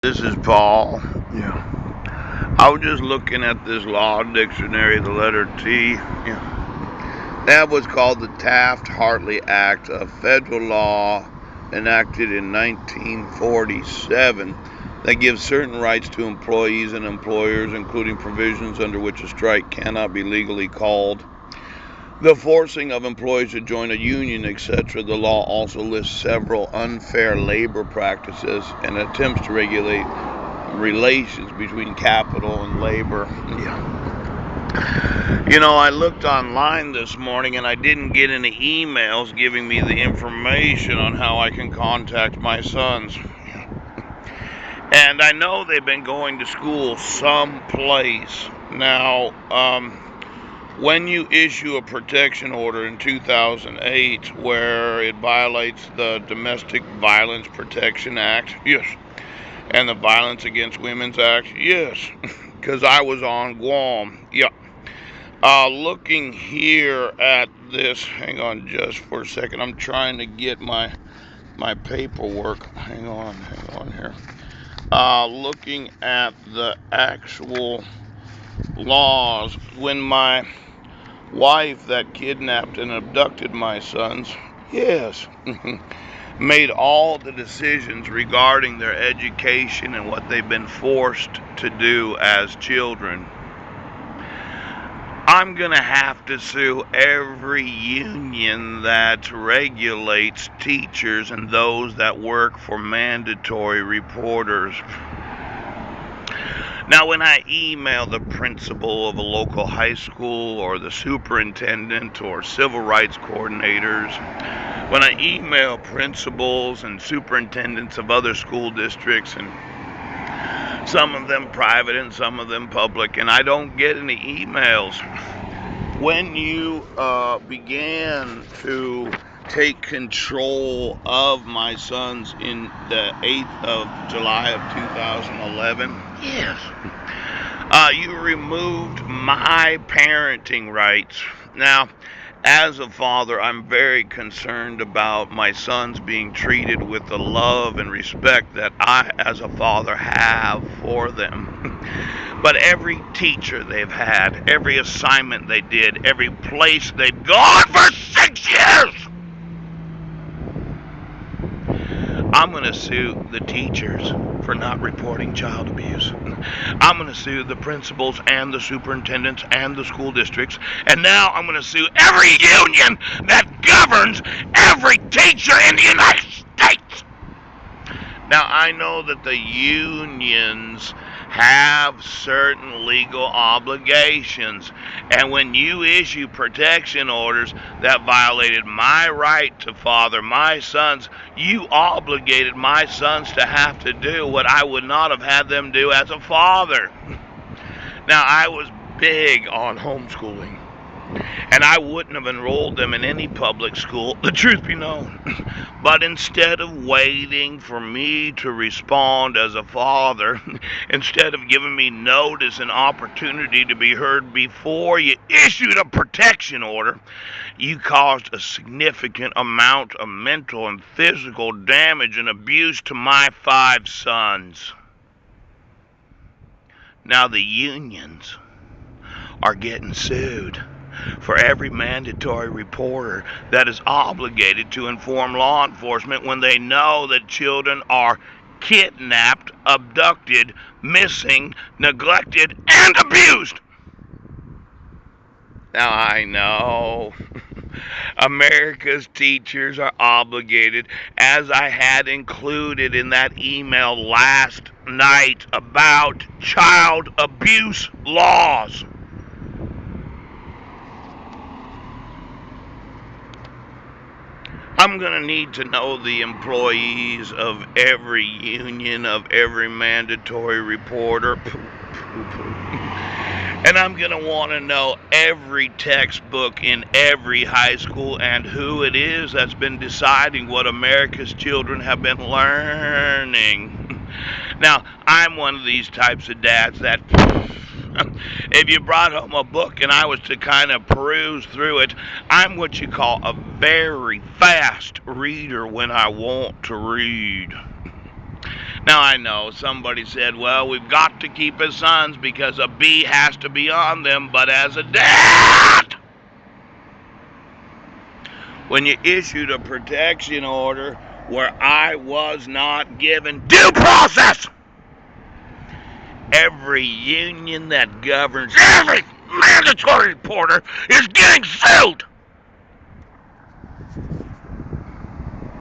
This is Paul. I was just looking at this law dictionary, the letter T. That was called the Taft-Hartley Act, a federal law enacted in 1947 that gives certain rights to employees and employers, including provisions under which a strike cannot be legally called, the forcing of employees to join a union, etc. The law also lists several unfair labor practices and attempts to regulate relations between capital and labor. I looked online this morning and I didn't get any emails giving me the information on how I can contact my sons. And I know they've been going to school someplace. Now, when you issue a protection order in 2008 where it violates the Domestic Violence Protection Act, yes, and the Violence Against Women's Act, yes, because I was on Guam, yeah. Looking here at this, hang on just for a second, I'm trying to get my paperwork, hang on here. Looking at the actual laws, when my wife that kidnapped and abducted my sons, yes, made all the decisions regarding their education and what they've been forced to do as children, I'm going to have to sue every union that regulates teachers and those that work for mandatory reporters. Now, when I email the principal of a local high school or the superintendent or civil rights coordinators, when I email principals and superintendents of other school districts, and some of them private and some of them public, and I don't get any emails, when you began to take control of my sons in the 8th of July of 2011, yes, you removed my parenting rights. Now, as a father, I'm very concerned about my sons being treated with the love and respect that I, as a father, have for them. But every teacher they've had, every assignment they did, every place they've gone for 6 years, I'm going to sue the teachers for not reporting child abuse. I'm going to sue the principals and the superintendents and the school districts. And now I'm going to sue every union that governs every teacher in the United States. Now, I know that the unions have certain legal obligations, and when you issue protection orders that violated my right to father my sons, you obligated my sons to have to do what I would not have had them do as a father. Now, I was big on homeschooling, and I wouldn't have enrolled them in any public school, the truth be known. But instead of waiting for me to respond as a father, instead of giving me notice and opportunity to be heard before you issued a protection order, you caused a significant amount of mental and physical damage and abuse to my 5 sons. Now the unions are getting sued for every mandatory reporter that is obligated to inform law enforcement when they know that children are kidnapped, abducted, missing, neglected, and abused. Now, I know America's teachers are obligated, as I had included in that email last night about child abuse laws. I'm going to need to know the employees of every union, of every mandatory reporter. And I'm going to want to know every textbook in every high school and who it is that's been deciding what America's children have been learning. Now, I'm one of these types of dads that if you brought home a book and I was to kind of peruse through it, I'm what you call a very fast reader when I want to read. Now I know somebody said, well, we've got to keep his sons because a bee has to be on them, but as a dad, when you issued a protection order where I was not given due process, every union that governs every mandatory reporter is getting sued.